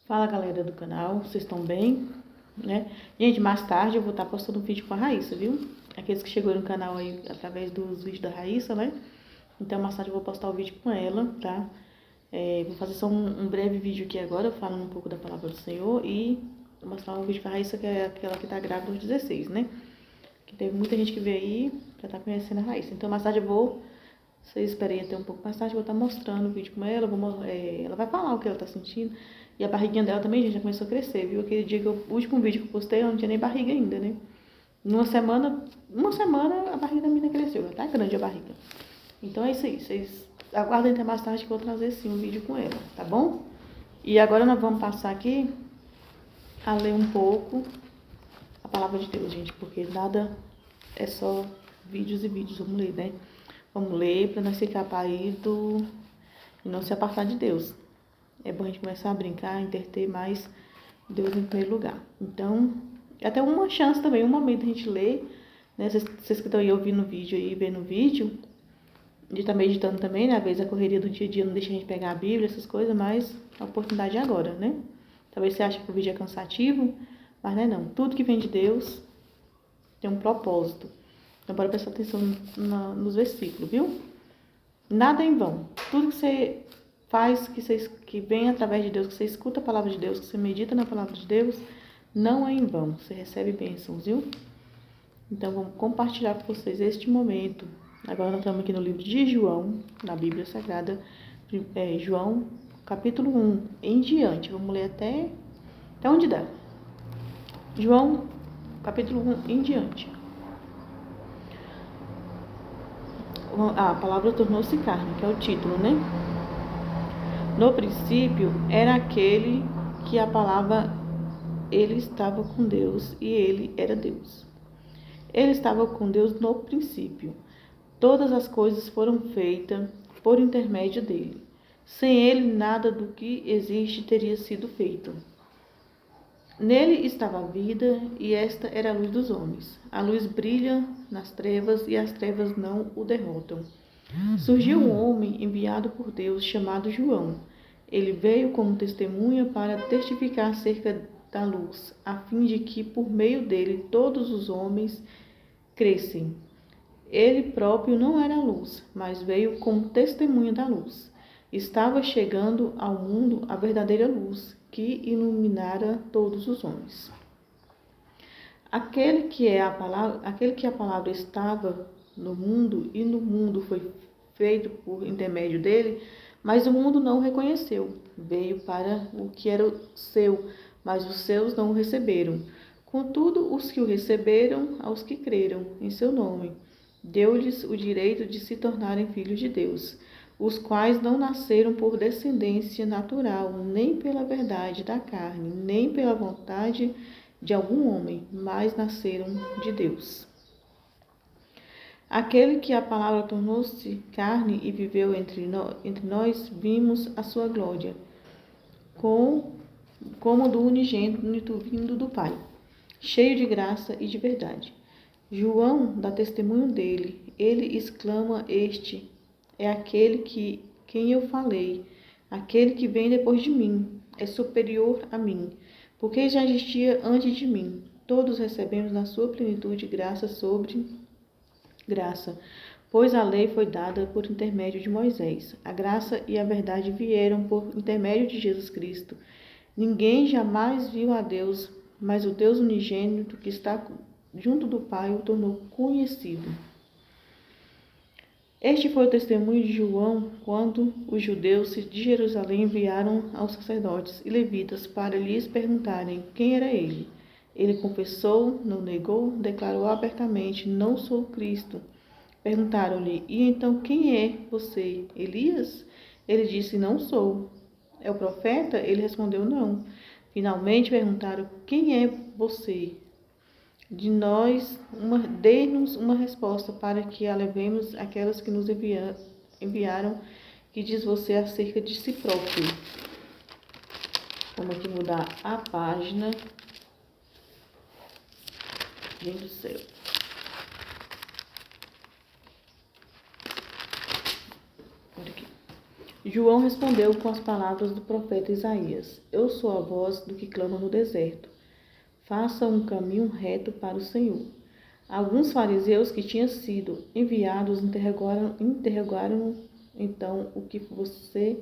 Fala, galera do canal, vocês estão bem? Né? Gente, mais tarde eu vou estar postando um vídeo com a Raíssa, viu? Aqueles que chegou no canal aí através dos vídeos da Raíssa, né? Então mais tarde eu vou postar o vídeo com ela, tá? Vou fazer só um breve vídeo aqui agora, falando um pouco da palavra do Senhor e vou mostrar um vídeo com a Raíssa, que é aquela que tá grávida aos 16, né? Que teve muita gente que veio aí pra estar conhecendo a Raíssa. Então mais tarde eu vou... Vocês esperem até um pouco mais tarde, eu vou estar mostrando o vídeo com ela, ela vai falar o que ela tá sentindo. E a barriguinha dela também, gente, já começou a crescer, viu? Aquele dia o último vídeo que eu postei, ela não tinha nem barriga ainda, né? Uma semana a barriga da menina cresceu, já tá grande a barriga. Então é isso aí, vocês aguardem até mais tarde que eu vou trazer sim um vídeo com ela, tá bom? E agora nós vamos passar aqui a ler um pouco a palavra de Deus, gente, porque nada é só vídeos e vídeos, vamos ler, né? Vamos ler para não se escapar aí e não se apartar de Deus. É bom a gente começar a brincar, a entreter mais Deus em primeiro lugar. Então, é até uma chance também, um momento a gente ler, né? Vocês que estão aí ouvindo o vídeo aí, vendo o vídeo, de estar meditando também, né? Às vezes a correria do dia a dia não deixa a gente pegar a Bíblia, essas coisas, mas a oportunidade é agora, né? Talvez você ache que o vídeo é cansativo, mas não é não. Tudo que vem de Deus tem um propósito. Então, bora prestar atenção nos versículos, viu? Nada é em vão. Tudo que você faz, que vem através de Deus, que você escuta a palavra de Deus, que você medita na palavra de Deus, não é em vão. Você recebe bênçãos, viu? Então, vamos compartilhar com vocês este momento. Agora nós estamos aqui no livro de João, na Bíblia Sagrada, João, capítulo 1, em diante. Vamos ler até onde dá. João, capítulo 1, em diante. A palavra tornou-se carne, que é o título, né? No princípio era aquele que a palavra, ele estava com Deus e ele era Deus. Ele estava com Deus no princípio. Todas as coisas foram feitas por intermédio dele. Sem ele, nada do que existe teria sido feito. Nele estava a vida, e esta era a luz dos homens. A luz brilha nas trevas, e as trevas não o derrotam. Surgiu um homem enviado por Deus, chamado João. Ele veio como testemunha para testificar acerca da luz, a fim de que, por meio dele, todos os homens crescem. Ele próprio não era luz, mas veio como testemunha da luz. Estava chegando ao mundo a verdadeira luz, que iluminara todos os homens. Aquele que a palavra estava no mundo, e no mundo foi feito por intermédio dele, mas o mundo não o reconheceu. Veio para o que era seu, mas os seus não o receberam. Contudo, os que o receberam, aos que creram em seu nome, deu-lhes o direito de se tornarem filhos de Deus, os quais não nasceram por descendência natural, nem pela verdade da carne, nem pela vontade de algum homem, mas nasceram de Deus. Aquele que a palavra tornou-se carne e viveu entre nós, vimos a sua glória, como do unigênito vindo do Pai, cheio de graça e de verdade. João dá testemunho dele. Ele exclama: Este é aquele quem eu falei. Aquele que vem depois de mim é superior a mim, porque já existia antes de mim. Todos recebemos na sua plenitude graça sobre graça, pois a lei foi dada por intermédio de Moisés. A graça e a verdade vieram por intermédio de Jesus Cristo. Ninguém jamais viu a Deus, mas o Deus unigênito que está junto do Pai o tornou conhecido. Este foi o testemunho de João quando os judeus de Jerusalém enviaram aos sacerdotes e levitas para lhes perguntarem quem era ele. Ele confessou, não negou, declarou abertamente: Não sou Cristo. Perguntaram-lhe: E então quem é você? Elias? Ele disse: Não sou. É o profeta? Ele respondeu: Não. Finalmente perguntaram: Quem é você? Dê-nos uma resposta para que a levemos àquelas que nos enviaram, que diz você acerca de si próprio. Vamos aqui mudar a página. Gente do céu. Olha aqui. João respondeu com as palavras do profeta Isaías: Eu sou a voz do que clama no deserto. Faça um caminho reto para o Senhor. Alguns fariseus que tinham sido enviados interrogaram então por que você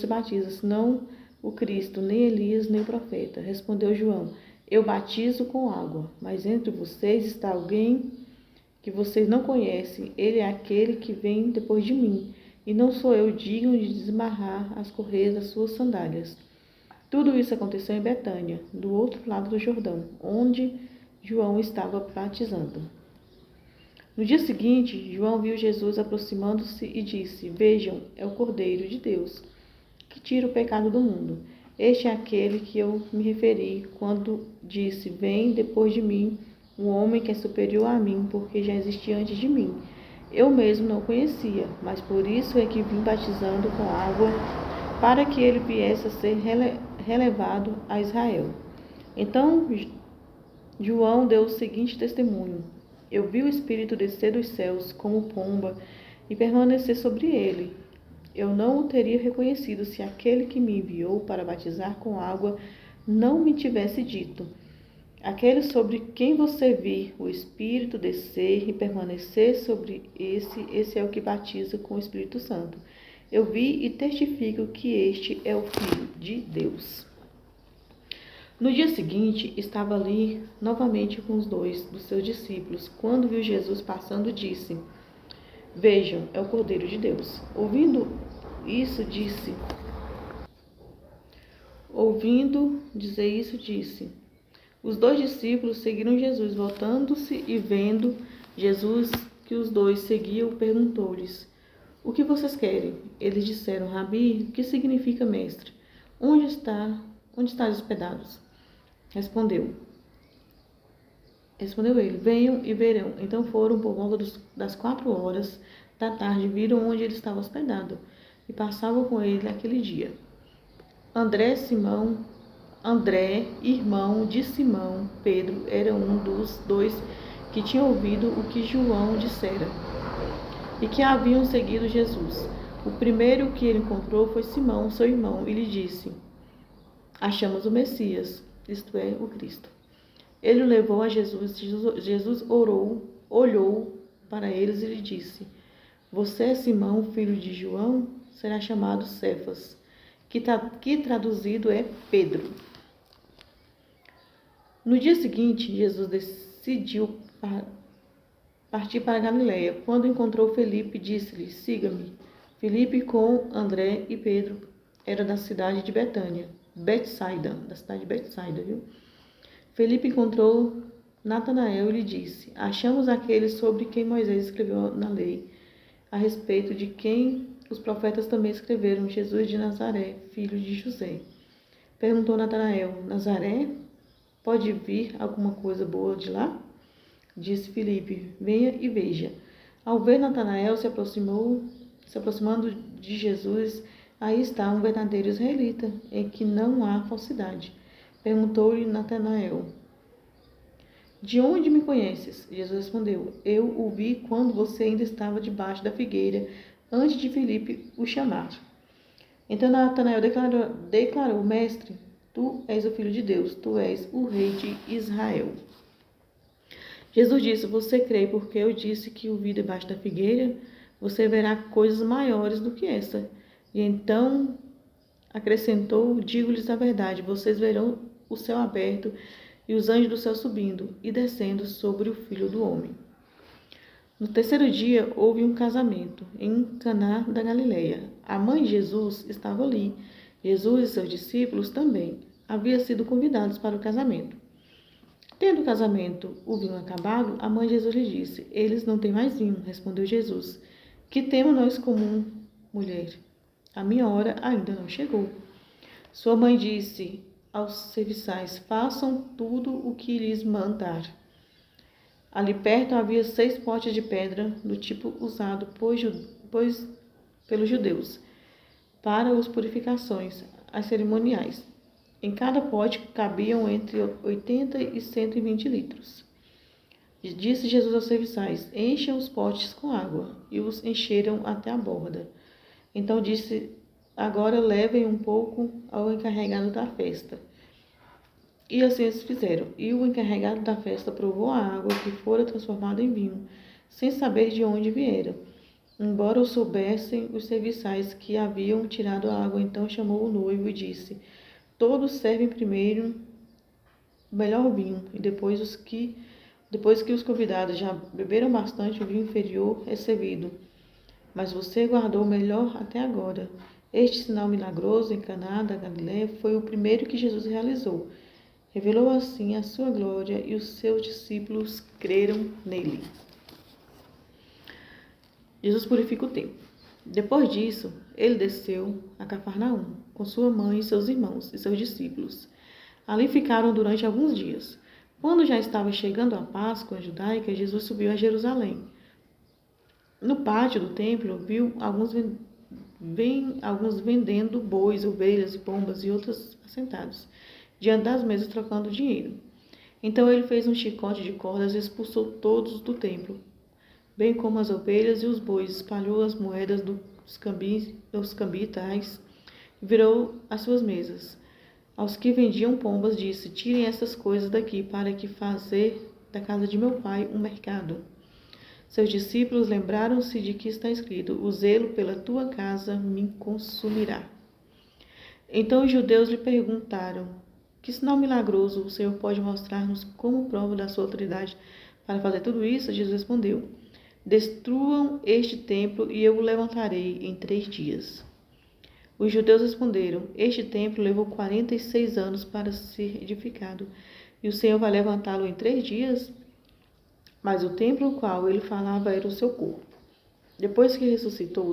batiza, senão o Cristo, nem Elias, nem o profeta. Respondeu João: Eu batizo com água, mas entre vocês está alguém que vocês não conhecem. Ele é aquele que vem depois de mim, e não sou eu digno de desamarrar as correias das suas sandálias. Tudo isso aconteceu em Betânia, do outro lado do Jordão, onde João estava batizando. No dia seguinte, João viu Jesus aproximando-se e disse: Vejam, é o Cordeiro de Deus, que tira o pecado do mundo. Este é aquele que eu me referi quando disse: Vem depois de mim um homem que é superior a mim, porque já existia antes de mim. Eu mesmo não o conhecia, mas por isso é que vim batizando com água, para que ele viesse a ser relevado a Israel. Então João deu o seguinte testemunho: Eu vi o Espírito descer dos céus como pomba e permanecer sobre ele. Eu não o teria reconhecido se aquele que me enviou para batizar com água não me tivesse dito: Aquele sobre quem você vir o Espírito descer e permanecer sobre esse é o que batiza com o Espírito Santo. Eu vi e testifico que este é o Filho de Deus. No dia seguinte, estava ali novamente com os dois dos seus discípulos. Quando viu Jesus passando, disse: Vejam, é o Cordeiro de Deus. Ouvindo dizer isso, disse: Os dois discípulos seguiram Jesus. Voltando-se e vendo Jesus que os dois seguiam, perguntou-lhes: O que vocês querem? Eles disseram: Rabi, o que significa mestre? Onde estás hospedados? Respondeu ele: Venham e verão. Então foram por volta das 4 horas da tarde, viram onde ele estava hospedado e passavam com ele aquele dia. André, irmão de Simão Pedro, era um dos dois que tinha ouvido o que João dissera e que haviam seguido Jesus. O primeiro que ele encontrou foi Simão, seu irmão, e lhe disse: Achamos o Messias, isto é, o Cristo. Ele o levou a Jesus. Jesus olhou para eles e lhe disse: Você é Simão, filho de João? Será chamado Cefas, que traduzido é Pedro. No dia seguinte, Jesus decidiu partir para a Galileia. Quando encontrou Felipe, disse-lhe: Siga-me. Felipe, com André e Pedro, era da cidade de Betânia, da cidade de Betsaida, viu? Felipe encontrou Natanael e lhe disse: Achamos aquele sobre quem Moisés escreveu na lei, a respeito de quem os profetas também escreveram, Jesus de Nazaré, filho de José. Perguntou Natanael: Nazaré? Pode vir alguma coisa boa de lá? Disse Felipe: Venha e veja. Ao ver Natanael se aproximando de Jesus, aí está um verdadeiro israelita, em que não há falsidade. Perguntou-lhe Natanael: De onde me conheces? Jesus respondeu: Eu o vi quando você ainda estava debaixo da figueira, antes de Felipe o chamar. Então Natanael declarou: Mestre, tu és o Filho de Deus, tu és o Rei de Israel. Jesus disse: Você crê porque eu disse que o vi debaixo da figueira? Você verá coisas maiores do que essa. E então acrescentou: Digo-lhes a verdade, vocês verão o céu aberto e os anjos do céu subindo e descendo sobre o Filho do Homem. No terceiro dia houve um casamento em Caná da Galileia. A mãe de Jesus estava ali. Jesus e seus discípulos também haviam sido convidados para o casamento. Tendo o casamento o vinho acabado, a mãe de Jesus lhe disse: Eles não têm mais vinho. Respondeu Jesus: Que temos nós comum, mulher? A minha hora ainda não chegou. Sua mãe disse aos serviçais: Façam tudo o que lhes mandar. Ali perto havia 6 potes de pedra, do tipo usado pelos judeus para as purificações, as cerimoniais. Em cada pote cabiam entre 80 e 120 litros. Disse Jesus aos serviçais: Encham os potes com água. E os encheram até a borda. Então disse: agora levem um pouco ao encarregado da festa. E assim eles fizeram. E o encarregado da festa provou a água que fora transformada em vinho, sem saber de onde viera. Embora o soubessem os serviçais que haviam tirado a água, então chamou o noivo e disse: todos servem primeiro o melhor vinho, e depois que os convidados já beberam bastante, o vinho inferior é servido. Mas você guardou o melhor até agora. Este sinal milagroso em Caná da Galileia foi o primeiro que Jesus realizou. Revelou assim a sua glória e os seus discípulos creram nele. Jesus purifica o templo. Depois disso, ele desceu a Cafarnaum com sua mãe e seus irmãos e seus discípulos. Ali ficaram durante alguns dias. Quando já estava chegando a Páscoa judaica, Jesus subiu a Jerusalém. No pátio do templo, viu alguns vendendo bois, ovelhas e pombas e outros assentados, diante das mesas trocando dinheiro. Então ele fez um chicote de cordas e expulsou todos do templo, bem como as ovelhas e os bois, espalhou as moedas dos cambitais e virou as suas mesas. Aos que vendiam pombas disse: tirem essas coisas daqui, para que fazer da casa de meu pai um mercado. Seus discípulos lembraram-se de que está escrito: o zelo pela tua casa me consumirá. Então os judeus lhe perguntaram: que sinal milagroso o Senhor pode mostrar-nos como prova da sua autoridade para fazer tudo isso? Jesus respondeu: destruam este templo e eu o levantarei em 3 dias. Os judeus responderam: este templo levou 46 anos para ser edificado, e o Senhor vai levantá-lo em 3 dias? Mas o templo do qual ele falava era o seu corpo. Depois que ressuscitou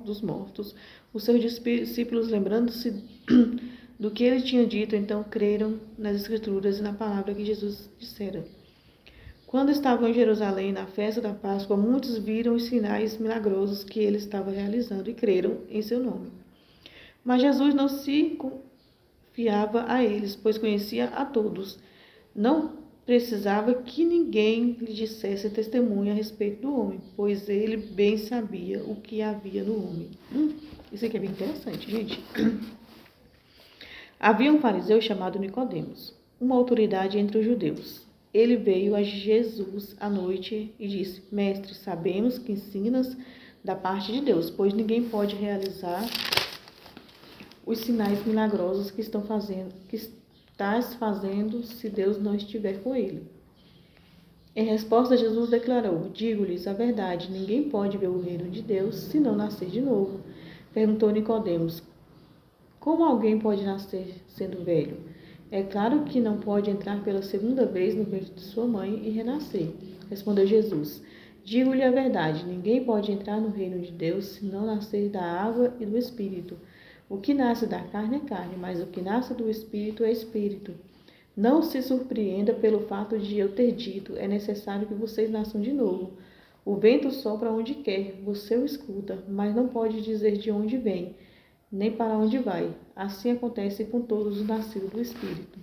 dos mortos, os seus discípulos, lembrando-se do que ele tinha dito, então creram nas Escrituras e na palavra que Jesus dissera. Quando estavam em Jerusalém na festa da Páscoa, muitos viram os sinais milagrosos que ele estava realizando e creram em seu nome. Mas Jesus não se confiava a eles, pois conhecia a todos. Não precisava que ninguém lhe dissesse testemunho a respeito do homem, pois ele bem sabia o que havia no homem. Isso aqui é bem interessante, gente. Havia um fariseu chamado Nicodemos, uma autoridade entre os judeus. Ele veio a Jesus à noite e disse: mestre, sabemos que ensinas da parte de Deus, pois ninguém pode realizar os sinais milagrosos que estás fazendo se Deus não estiver com ele. Em resposta, Jesus declarou: digo-lhes a verdade, ninguém pode ver o reino de Deus se não nascer de novo. Perguntou Nicodemos: como alguém pode nascer sendo velho? É claro que não pode entrar pela segunda vez no ventre de sua mãe e renascer. Respondeu Jesus: digo-lhe a verdade, ninguém pode entrar no reino de Deus se não nascer da água e do Espírito. O que nasce da carne é carne, mas o que nasce do Espírito é Espírito. Não se surpreenda pelo fato de eu ter dito: é necessário que vocês nasçam de novo. O vento sopra onde quer, você o escuta, mas não pode dizer de onde vem, nem para onde vai. Assim acontece com todos os nascidos do Espírito.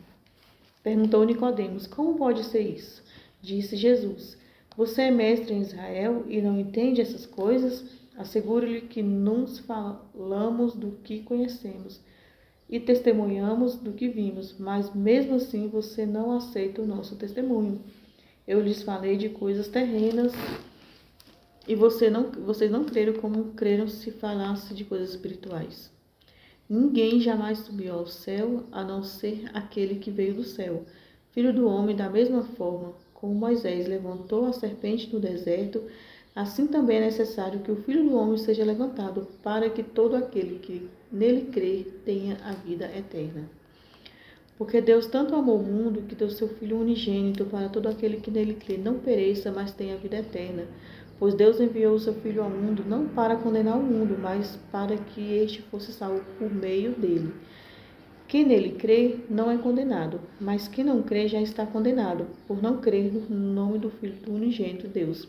Perguntou Nicodemos: como pode ser isso? Disse Jesus: você é mestre em Israel e não entende essas coisas? Asseguro-lhe que nos falamos do que conhecemos e testemunhamos do que vimos, mas mesmo assim você não aceita o nosso testemunho. Eu lhes falei de coisas terrenas e vocês não creram como creram se falasse de coisas espirituais. Ninguém jamais subiu ao céu, a não ser aquele que veio do céu, Filho do homem. Da mesma forma como Moisés levantou a serpente no deserto, assim também é necessário que o Filho do homem seja levantado, para que todo aquele que nele crer tenha a vida eterna. Porque Deus tanto amou o mundo que deu seu Filho unigênito, para todo aquele que nele crê não pereça, mas tenha a vida eterna. Pois Deus enviou o seu Filho ao mundo, não para condenar o mundo, mas para que este fosse salvo por meio dele. Quem nele crê não é condenado, mas quem não crê já está condenado, por não crer no nome do Filho do unigênito Deus.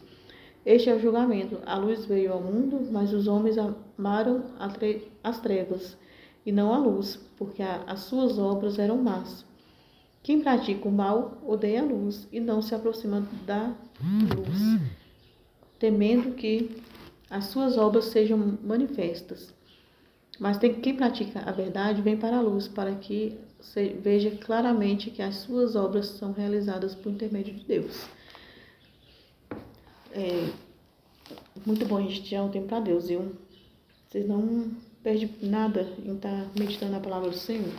Este é o julgamento. A luz veio ao mundo, mas os homens amaram as trevas e não a luz, porque as suas obras eram más. Quem pratica o mal odeia a luz e não se aproxima da luz, temendo que as suas obras sejam manifestas. Mas quem pratica a verdade vem para a luz, para que você veja claramente que as suas obras são realizadas por intermédio de Deus. É muito bom a gente tirar um tempo para Deus, viu? Vocês não perdem nada em estar meditando na palavra do Senhor.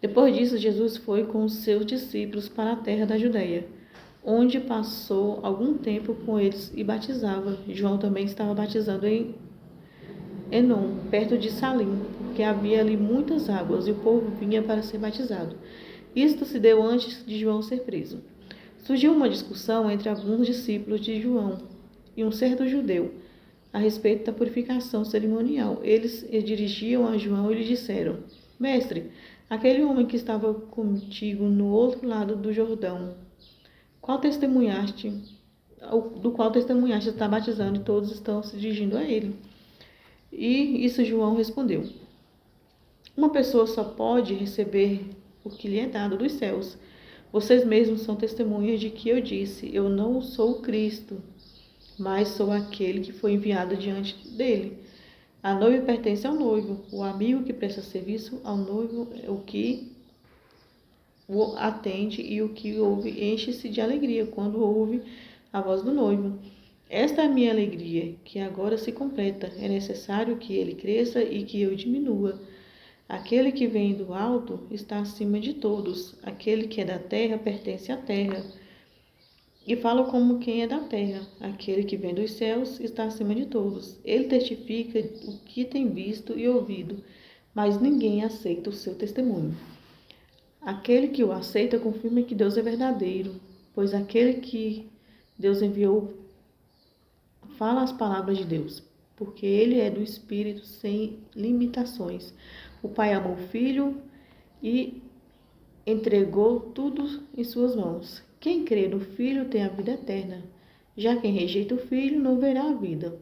Depois disso, Jesus foi com os seus discípulos para a terra da Judeia, onde passou algum tempo com eles e batizava. João também estava batizando em Enom, perto de Salim, porque havia ali muitas águas e o povo vinha para ser batizado. Isto se deu antes de João ser preso. Surgiu uma discussão entre alguns discípulos de João e um certo judeu a respeito da purificação cerimonial. Eles dirigiam a João e lhe disseram: Mestre, aquele homem que estava contigo no outro lado do Jordão, do qual testemunhaste está batizando e todos estão se dirigindo a ele. E isso João respondeu: Uma pessoa só pode receber o que lhe é dado dos céus. Vocês mesmos são testemunhas de que eu disse: Eu não sou o Cristo, mas sou aquele que foi enviado diante dele. A noiva pertence ao noivo. O amigo que presta serviço ao noivo é o que o atende, e o que ouve enche-se de alegria quando ouve a voz do noivo. Esta é a minha alegria, que agora se completa. É necessário que ele cresça e que eu diminua. Aquele que vem do alto está acima de todos. Aquele que é da terra pertence à terra. E fala como quem é da terra. Aquele que vem dos céus está acima de todos. Ele testifica o que tem visto e ouvido, mas ninguém aceita o seu testemunho. Aquele que o aceita confirma que Deus é verdadeiro, pois aquele que Deus enviou fala as palavras de Deus, porque ele é do Espírito sem limitações. O Pai amou o Filho e entregou tudo em suas mãos. Quem crê no Filho tem a vida eterna. Já quem rejeita o Filho não verá a vida,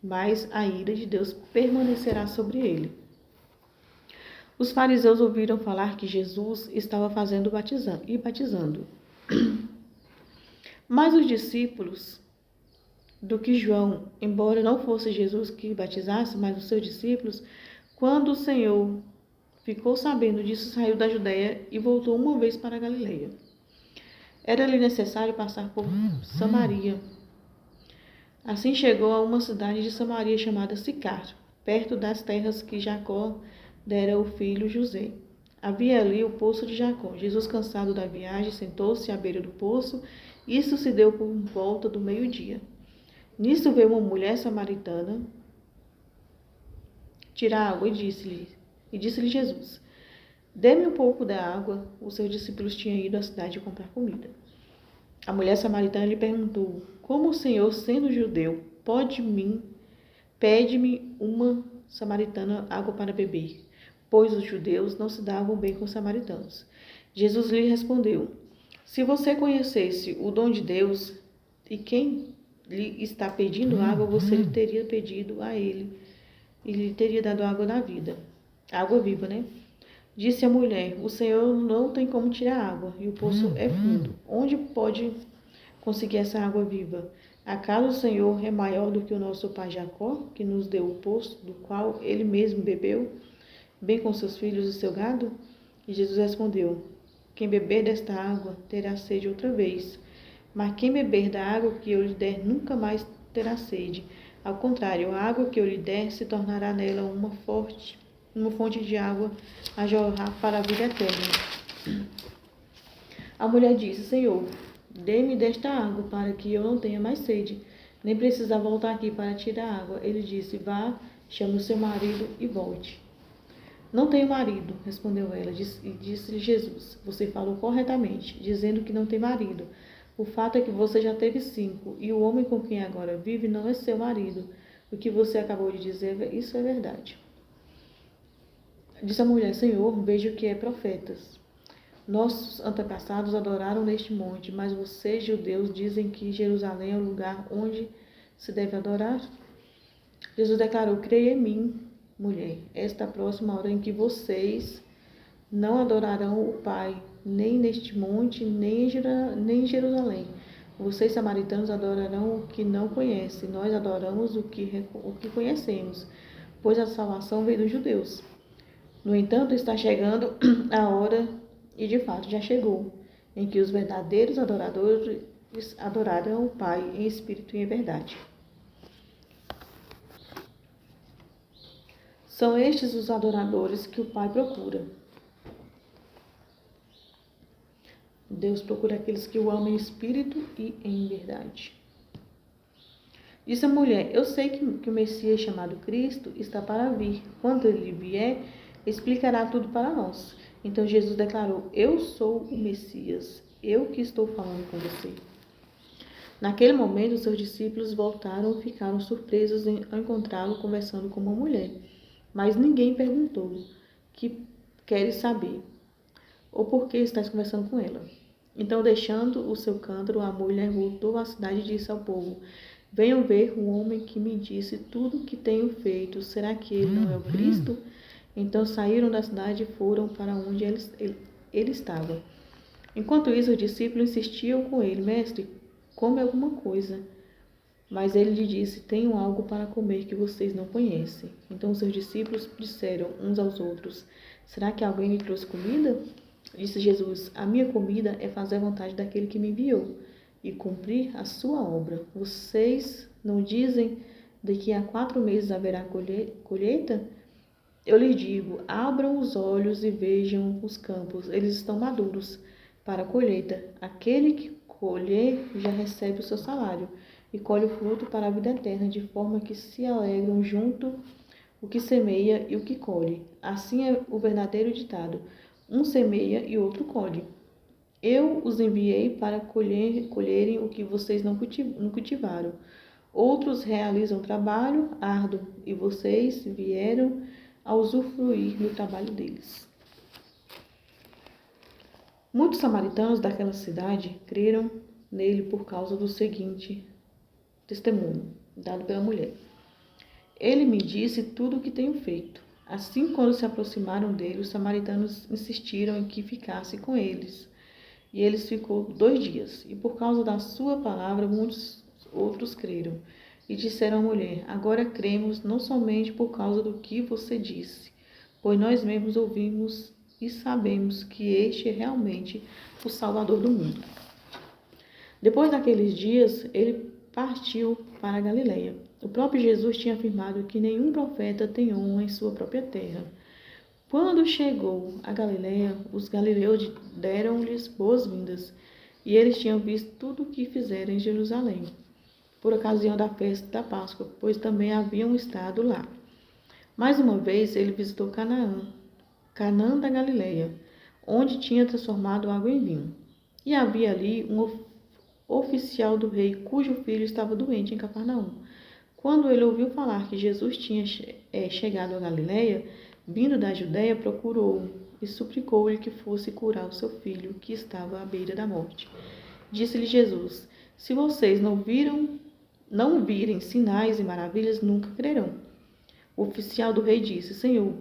mas a ira de Deus permanecerá sobre ele. Os fariseus ouviram falar que Jesus estava batizando. Mas os discípulos do que João, embora não fosse Jesus que batizasse, mas os seus discípulos, quando o Senhor ficou sabendo disso, saiu da Judeia e voltou uma vez para a Galileia. Era-lhe necessário passar por Samaria. Assim chegou a uma cidade de Samaria chamada Sicar, perto das terras que Jacó dera ao filho José. Havia ali o poço de Jacó. Jesus, cansado da viagem, sentou-se à beira do poço. Isso se deu por volta do meio-dia. Nisso veio uma mulher samaritana tirar água e disse-lhe Jesus: Dê-me um pouco da água. Os seus discípulos tinham ido à cidade comprar comida. A mulher samaritana lhe perguntou: Como o Senhor, sendo judeu, pede-me uma samaritana água para beber? Pois os judeus não se davam bem com os samaritanos. Jesus lhe respondeu: Se você conhecesse o dom de Deus e quem lhe está pedindo água, você lhe teria pedido a ele e lhe teria dado a água da vida, água viva, né? Disse a mulher: O Senhor não tem como tirar água e o poço é fundo. Onde pode conseguir essa água viva? Acaso o Senhor é maior do que o nosso pai Jacó, que nos deu o poço do qual ele mesmo bebeu, bem com seus filhos e seu gado? E Jesus respondeu: Quem beber desta água terá sede outra vez, mas quem beber da água que eu lhe der nunca mais terá sede. Ao contrário, a água que eu lhe der se tornará nela uma fonte de água a jorrar para a vida eterna. A mulher disse: Senhor, dê-me desta água para que eu não tenha mais sede, nem precisar voltar aqui para tirar água. Ele disse: Vá, chame o seu marido e volte. Não tenho marido, respondeu ela, e disse-lhe Jesus: Você falou corretamente, dizendo que não tem marido. O fato é que você já teve 5, e o homem com quem agora vive não é seu marido. O que você acabou de dizer, isso é verdade. Disse a mulher: Senhor, vejo que é profetas. Nossos antepassados adoraram neste monte, mas vocês, judeus, dizem que Jerusalém é o lugar onde se deve adorar? Jesus declarou: Creia em mim, mulher. Esta é a próxima hora em que vocês não adorarão o Pai, nem neste monte, nem em Jerusalém. Vocês, samaritanos, adorarão o que não conhecem. Nós adoramos o que conhecemos, pois a salvação veio dos judeus. No entanto, está chegando a hora, e de fato já chegou, em que os verdadeiros adoradores adorarão o Pai em espírito e em verdade. São estes os adoradores que o Pai procura. Deus procura aqueles que o amam em espírito e em verdade. Disse a mulher: eu sei que o Messias chamado Cristo está para vir. Quando ele vier, explicará tudo para nós. Então Jesus declarou: eu sou o Messias, eu que estou falando com você. Naquele momento, os seus discípulos voltaram e ficaram surpresos ao encontrá-lo conversando com uma mulher. Mas ninguém perguntou: que queres saber? Ou por que estás conversando com ela? Então, deixando o seu cântaro, a mulher voltou à cidade e disse ao povo: venham ver o homem que me disse tudo o que tenho feito. Será que ele não é o Cristo? Então saíram da cidade e foram para onde ele estava. Enquanto isso, os discípulos insistiam com ele: mestre, come alguma coisa. Mas ele lhe disse: tenho algo para comer que vocês não conhecem. Então os seus discípulos disseram uns aos outros: será que alguém lhe trouxe comida? Disse Jesus: a minha comida é fazer a vontade daquele que me enviou e cumprir a sua obra. Vocês não dizem daqui a 4 meses haverá colheita? Eu lhes digo: abram os olhos e vejam os campos, eles estão maduros para a colheita. Aquele que colher já recebe o seu salário e colhe o fruto para a vida eterna, de forma que se alegram junto o que semeia e o que colhe. Assim é o verdadeiro ditado: um semeia e outro colhe. Eu os enviei para colherem o que vocês não cultivaram. Outros realizam trabalho árduo e vocês vieram a usufruir do trabalho deles. Muitos samaritanos daquela cidade creram nele por causa do seguinte testemunho dado pela mulher: ele me disse tudo o que tenho feito. Assim, quando se aproximaram dele, os samaritanos insistiram em que ficasse com eles. E eles ficou 2 dias. E por causa da sua palavra, muitos outros creram. E disseram à mulher: agora cremos não somente por causa do que você disse, pois nós mesmos ouvimos e sabemos que este é realmente o Salvador do mundo. Depois daqueles dias, ele partiu para a Galileia. O próprio Jesus tinha afirmado que nenhum profeta tem honra em sua própria terra. Quando chegou a Galileia, os galileus deram-lhes boas-vindas, e eles tinham visto tudo o que fizeram em Jerusalém, por ocasião da festa da Páscoa, pois também haviam estado lá. Mais uma vez, ele visitou Canaã da Galileia, onde tinha transformado água em vinho. E havia ali um oficial do rei, cujo filho estava doente em Cafarnaum. Quando ele ouviu falar que Jesus tinha chegado a Galileia, vindo da Judéia, procurou-o e suplicou-lhe que fosse curar o seu filho, que estava à beira da morte. Disse-lhe Jesus: se vocês não virem sinais e maravilhas, nunca crerão. O oficial do rei disse: Senhor,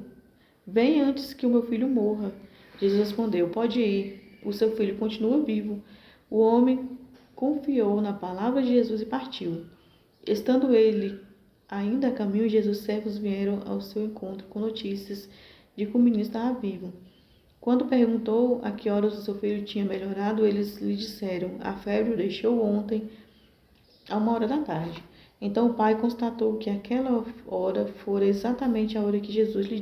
vem antes que o meu filho morra. Jesus respondeu: pode ir, o seu filho continua vivo. O homem confiou na palavra de Jesus e partiu. Estando ele ainda a caminho, Jesus e servos vieram ao seu encontro com notícias de que o menino estava vivo. Quando perguntou a que horas o seu filho tinha melhorado, eles lhe disseram: a febre o deixou ontem, a 1 hora da tarde. Então o pai constatou que aquela hora fora exatamente a hora que Jesus lhe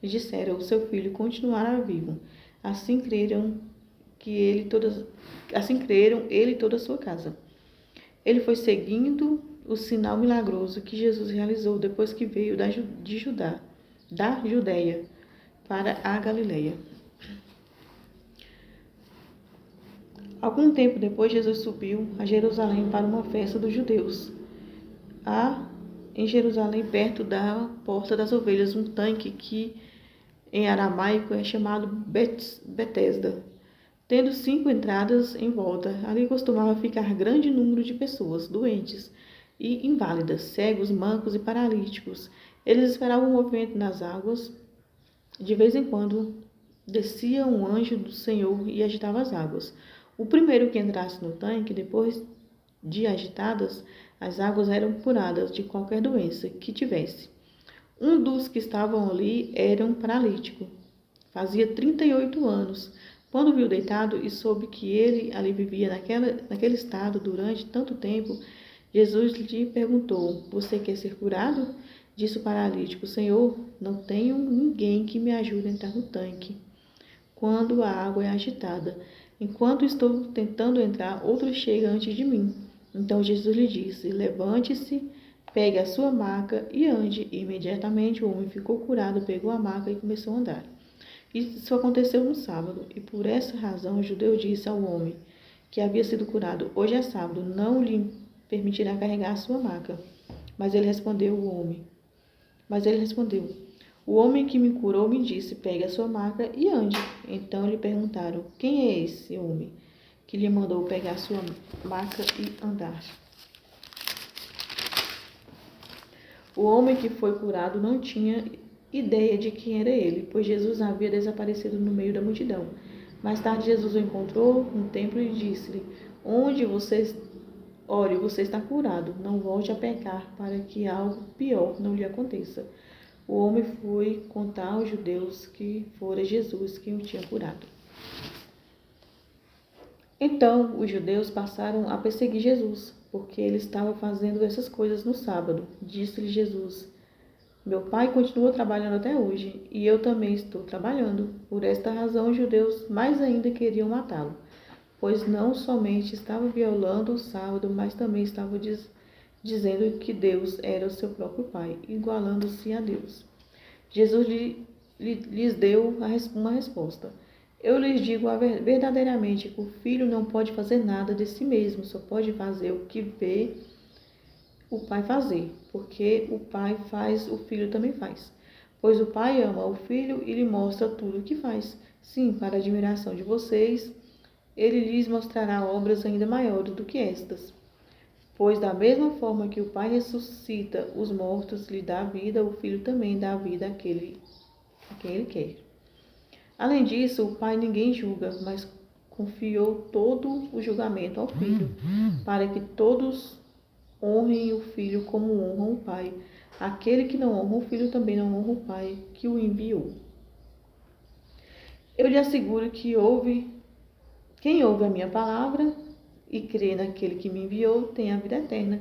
dissera: o seu filho continuará vivo. Assim creram ele e toda a sua casa. Ele foi seguindo o sinal milagroso que Jesus realizou depois que veio da Judéia para a Galileia. Algum tempo depois, Jesus subiu a Jerusalém para uma festa dos judeus. Há em Jerusalém, perto da Porta das Ovelhas, um tanque que em aramaico é chamado Betesda, tendo 5 entradas em volta. Ali costumava ficar grande número de pessoas, doentes e inválidas, cegos, mancos e paralíticos. Eles esperavam o movimento nas águas. De vez em quando, descia um anjo do Senhor e agitava as águas. O primeiro que entrasse no tanque, depois de agitadas, as águas eram curadas de qualquer doença que tivesse. Um dos que estavam ali era um paralítico. Fazia 38 anos. Quando viu deitado e soube que ele ali vivia naquele estado durante tanto tempo, Jesus lhe perguntou: Você quer ser curado? Disse o paralítico: Senhor, não tenho ninguém que me ajude a entrar no tanque quando a água é agitada. Enquanto estou tentando entrar, outro chega antes de mim. Então Jesus lhe disse: Levante-se, pegue a sua maca e ande. E imediatamente o homem ficou curado, pegou a maca e começou a andar. Isso aconteceu no sábado, e por essa razão o judeu disse ao homem que havia sido curado: Hoje é sábado, não lhe permitirá carregar a sua maca. Mas ele respondeu: O homem que me curou me disse: Pegue a sua maca e ande. Então lhe perguntaram: Quem é esse homem que lhe mandou pegar a sua maca e andar? O homem que foi curado não tinha ideia de quem era ele, pois Jesus havia desaparecido no meio da multidão. Mais tarde Jesus o encontrou no templo e disse-lhe: Olhe, você está curado, não volte a pecar para que algo pior não lhe aconteça. O homem foi contar aos judeus que fora Jesus quem o tinha curado. Então os judeus passaram a perseguir Jesus, porque ele estava fazendo essas coisas no sábado. Disse-lhe Jesus: Meu pai continua trabalhando até hoje, e eu também estou trabalhando. Por esta razão os judeus mais ainda queriam matá-lo, pois não somente estava violando o sábado, mas também estava dizendo que Deus era o seu próprio pai, igualando-se a Deus. Jesus lhes deu uma resposta: Eu lhes digo verdadeiramente que o filho não pode fazer nada de si mesmo, só pode fazer o que vê o pai fazer, porque o pai faz, o filho também faz. Pois o pai ama o filho e lhe mostra tudo o que faz. Sim, para a admiração de vocês, ele lhes mostrará obras ainda maiores do que estas. Pois da mesma forma que o pai ressuscita os mortos, lhe dá vida, o filho também dá vida àquele a quem ele quer. Além disso, o pai ninguém julga, mas confiou todo o julgamento ao filho, para que todos honrem o filho como honram o pai. Aquele que não honra o filho também não honra o pai que o enviou. Eu lhe asseguro que quem ouve a minha palavra e crê naquele que me enviou tem a vida eterna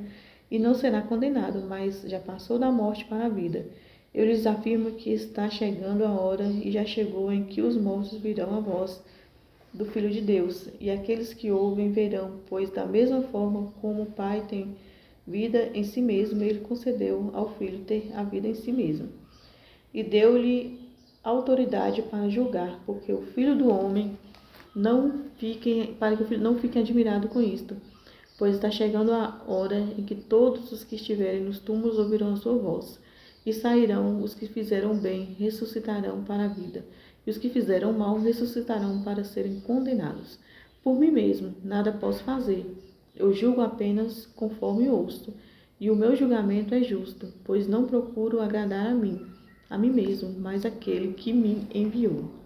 e não será condenado, mas já passou da morte para a vida. Eu lhes afirmo que está chegando a hora e já chegou em que os mortos virão a voz do Filho de Deus, e aqueles que ouvem verão, pois da mesma forma como o Pai tem vida em si mesmo, ele concedeu ao Filho ter a vida em si mesmo. E deu-lhe autoridade para julgar, porque o Filho do Homem para que o Filho não fique admirado com isto, pois está chegando a hora em que todos os que estiverem nos túmulos ouvirão a sua voz, e sairão os que fizeram bem, ressuscitarão para a vida, e os que fizeram mal ressuscitarão para serem condenados. Por mim mesmo, nada posso fazer. Eu julgo apenas conforme ouço, e o meu julgamento é justo, pois não procuro agradar a mim mesmo, mas aquele que me enviou.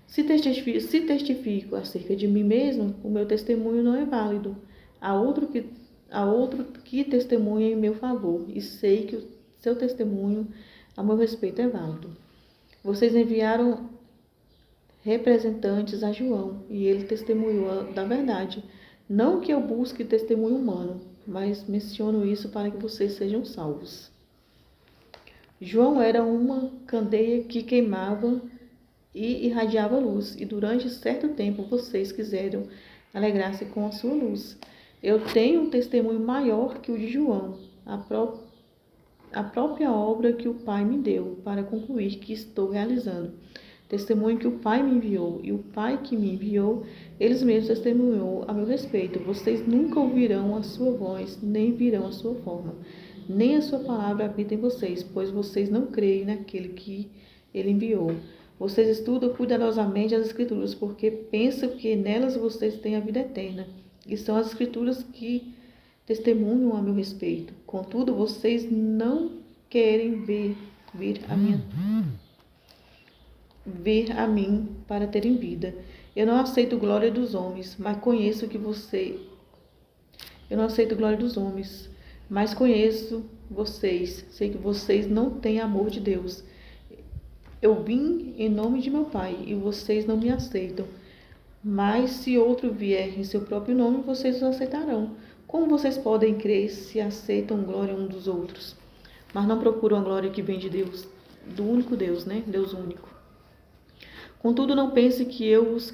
Se testifico acerca de mim mesmo, o meu testemunho não é válido. Há outro que testemunha em meu favor, e sei que o seu testemunho a meu respeito é válido. Vocês enviaram representantes a João, e ele testemunhou da verdade. Não que eu busque testemunho humano, mas menciono isso para que vocês sejam salvos. João era uma candeia que queimava e irradiava luz, e durante certo tempo vocês quiseram alegrar-se com a sua luz. Eu tenho um testemunho maior que o de João, a própria obra que o Pai me deu para concluir que estou realizando. Testemunho que o Pai me enviou, e o Pai que me enviou, eles mesmos testemunhou a meu respeito. Vocês nunca ouvirão a sua voz, nem virão a sua forma, nem a sua palavra habita em vocês, pois vocês não creem naquele que ele enviou. Vocês estudam cuidadosamente as Escrituras, porque pensam que nelas vocês têm a vida eterna, e são as Escrituras que testemunham a meu respeito. Contudo, vocês não querem vir a mim para terem vida. Eu não aceito glória dos homens, mas conheço sei que vocês não têm amor de Deus. Eu vim em nome de meu Pai e vocês não me aceitam. Mas se outro vier em seu próprio nome, vocês o aceitarão. Como vocês podem crer se aceitam glória uns dos outros, mas não procuram a glória que vem de Deus, do único Deus, né? Deus único. Contudo, não pense que eu os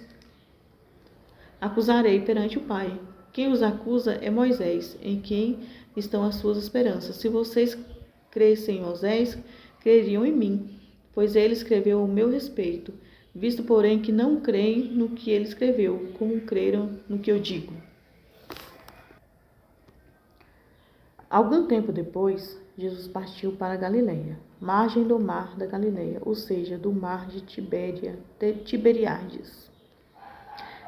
acusarei perante o Pai. Quem os acusa é Moisés, em quem estão as suas esperanças. Se vocês crescem em Moisés, creriam em mim, pois ele escreveu o meu respeito. Visto, porém, que não creem no que ele escreveu, como creram no que eu digo. Algum tempo depois, Jesus partiu para a Galileia, margem do mar da Galileia, ou seja, do mar de Tiberíades.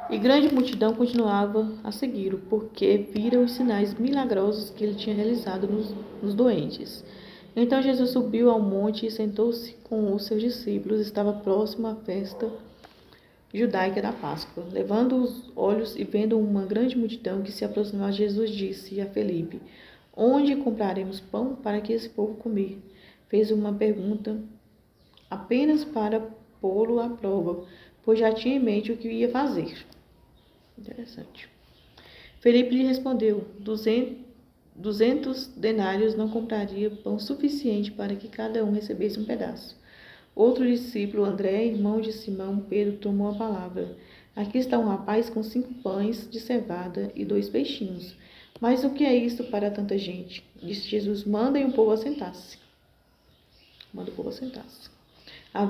E grande multidão continuava a segui-lo, porque viram os sinais milagrosos que ele tinha realizado nos doentes. Então Jesus subiu ao monte e sentou-se com os seus discípulos. Estava próximo à festa judaica da Páscoa. Levando os olhos e vendo uma grande multidão que se aproximava, Jesus disse a Felipe: Onde compraremos pão para que esse povo comer? Fez uma pergunta apenas para pô-lo à prova, pois já tinha em mente o que ia fazer. Interessante. Felipe lhe respondeu: 200 denários não compraria pão suficiente para que cada um recebesse um pedaço. Outro discípulo, André, irmão de Simão Pedro, tomou a palavra. Aqui está um rapaz com 5 pães de cevada e 2 peixinhos. Mas o que é isto para tanta gente? Disse Jesus: Mandem o povo assentar-se. Manda o povo assentar-se.